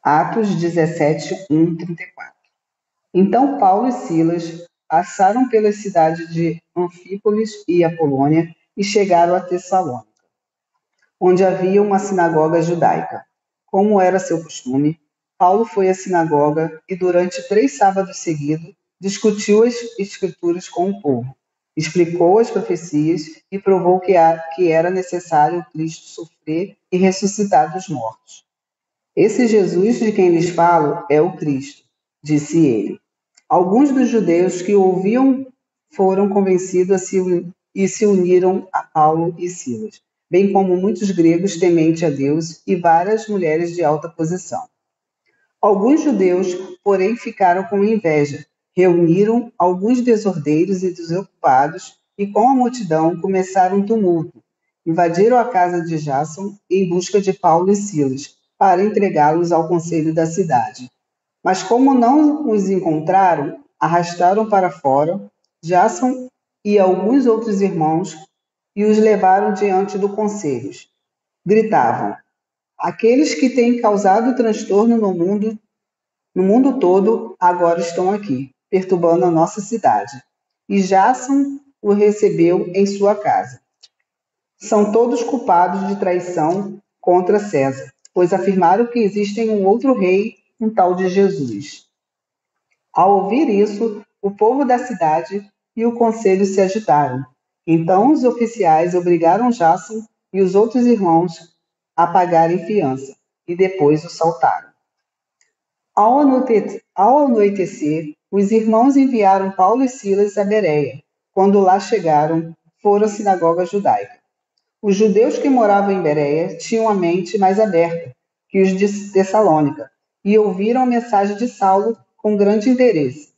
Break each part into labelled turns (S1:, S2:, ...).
S1: Atos 17, 1-34. Então Paulo e Silas passaram pelas cidades de Anfípolis e Apolônia e chegaram a Tessalônica, onde havia uma sinagoga judaica. Como era seu costume, Paulo foi à sinagoga e durante 3 sábados seguidos discutiu as escrituras com o povo, explicou as profecias e provou que era necessário o Cristo sofrer e ressuscitar dos mortos. Esse Jesus de quem lhes falo é o Cristo, disse ele. Alguns dos judeus que o ouviam foram convencidos e se uniram a Paulo e Silas, bem como muitos gregos tementes a Deus e várias mulheres de alta posição. Alguns judeus, porém, ficaram com inveja, reuniram alguns desordeiros e desocupados e com a multidão começaram um tumulto. Invadiram a casa de Jason em busca de Paulo e Silas, para entregá-los ao conselho da cidade. Mas como não os encontraram, arrastaram para fora Jason e alguns outros irmãos e os levaram diante do conselho. Gritavam: aqueles que têm causado transtorno no mundo todo, agora estão aqui, perturbando a nossa cidade. E Jason o recebeu em sua casa. São todos culpados de traição contra César, pois afirmaram que existe um outro rei, um tal de Jesus. Ao ouvir isso, o povo da cidade e o conselho se agitaram. Então os oficiais obrigaram Jason e os outros irmãos a pagarem fiança, e depois o soltaram. Ao anoitecer, os irmãos enviaram Paulo e Silas a Bereia. Quando lá chegaram, foram à sinagoga judaica. Os judeus que moravam em Bereia tinham a mente mais aberta que os de Tessalônica e ouviram a mensagem de Saulo com grande interesse.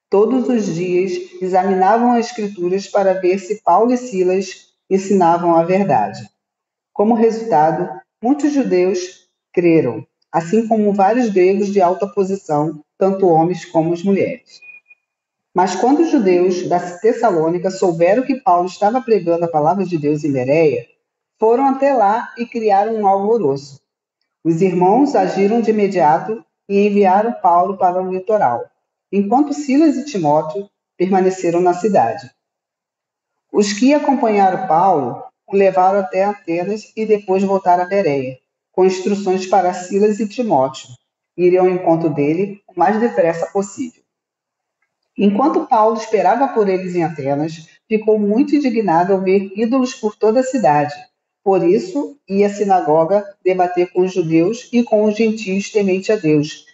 S1: Todos os dias examinavam as Escrituras para ver se Paulo e Silas ensinavam a verdade. Como resultado, muitos judeus creram, assim como vários gregos de alta posição, tanto homens como as mulheres. Mas quando os judeus da Tessalônica souberam que Paulo estava pregando a palavra de Deus em Bereia, foram até lá e criaram um alvoroço. Os irmãos agiram de imediato e enviaram Paulo para o litoral, enquanto Silas e Timóteo permaneceram na cidade. Os que acompanharam Paulo o levaram até Atenas e depois voltaram a Bereia, com instruções para Silas e Timóteo irem ao encontro dele o mais depressa possível. Enquanto Paulo esperava por eles em Atenas, ficou muito indignado ao ver ídolos por toda a cidade. Por isso, ia à sinagoga debater com os judeus e com os gentios temente a Deus,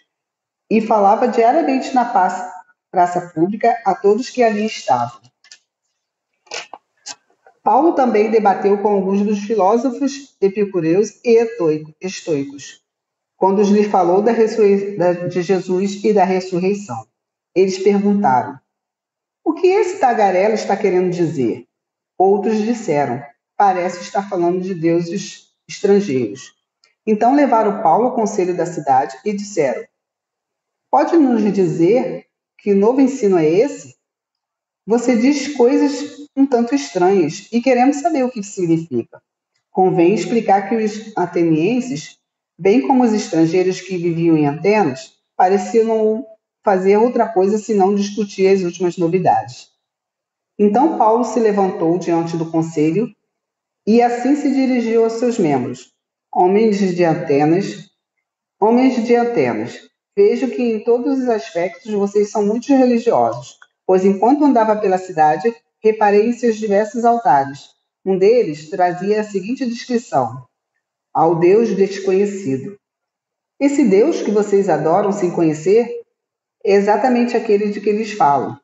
S1: e falava diariamente na praça pública a todos que ali estavam. Paulo também debateu com alguns dos filósofos epicureus e estoicos, quando lhe falou de Jesus e da ressurreição. Eles perguntaram: o que esse tagarela está querendo dizer? Outros disseram: parece estar falando de deuses estrangeiros. Então levaram Paulo ao conselho da cidade e disseram: pode nos dizer que novo ensino é esse? Você diz coisas um tanto estranhas e queremos saber o que significa. Convém explicar que os atenienses, bem como os estrangeiros que viviam em Atenas, pareciam fazer outra coisa senão discutir as últimas novidades. Então Paulo se levantou diante do conselho e assim se dirigiu aos seus membros. Homens de Atenas, vejo que em todos os aspectos vocês são muito religiosos, pois enquanto andava pela cidade, reparei em seus diversos altares. Um deles trazia a seguinte descrição: ao Deus desconhecido. Esse Deus que vocês adoram sem conhecer é exatamente aquele de que eles falam.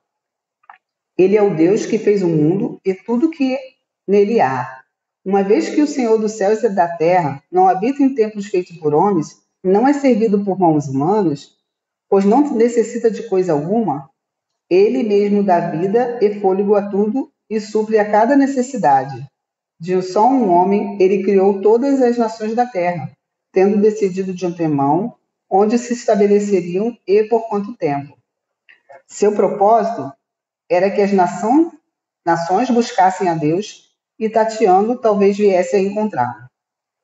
S1: Ele é o Deus que fez o mundo e tudo que nele há. Uma vez que o Senhor dos céus e da terra não habita em templos feitos por homens, não é servido por mãos humanas, pois não necessita de coisa alguma, ele mesmo dá vida e fôlego a tudo e supre a cada necessidade. De só um homem, ele criou todas as nações da terra, tendo decidido de antemão onde se estabeleceriam e por quanto tempo. Seu propósito era que as nações buscassem a Deus e, tateando, talvez viesse a encontrá-lo.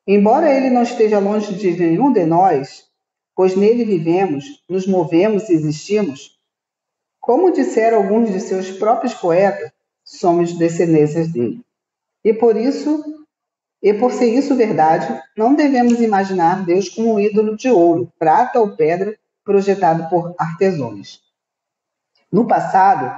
S1: Embora ele não esteja longe de nenhum de nós, pois nele vivemos, nos movemos e existimos, como disseram alguns de seus próprios poetas, somos descendências dele. E por ser isso verdade, não devemos imaginar Deus como um ídolo de ouro, prata ou pedra projetado por artesãos. No passado,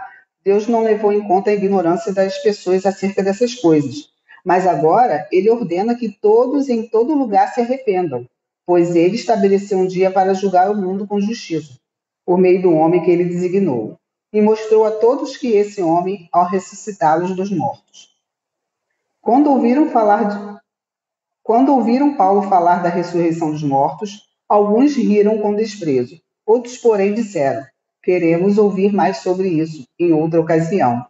S1: Deus não levou em conta a ignorância das pessoas acerca dessas coisas, mas agora ele ordena que todos em todo lugar se arrependam, pois ele estabeleceu um dia para julgar o mundo com justiça, por meio do homem que ele designou, e mostrou a todos que esse homem, ao ressuscitá-los dos mortos. Quando ouviram Paulo falar da ressurreição dos mortos, alguns riram com desprezo. Outros, porém, disseram: queremos ouvir mais sobre isso em outra ocasião.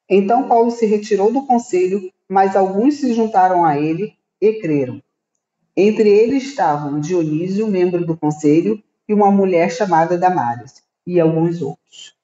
S1: Então Paulo se retirou do conselho, mas alguns se juntaram a ele e creram. Entre eles estavam Dionísio, membro do conselho, e uma mulher chamada Damaris, e alguns outros.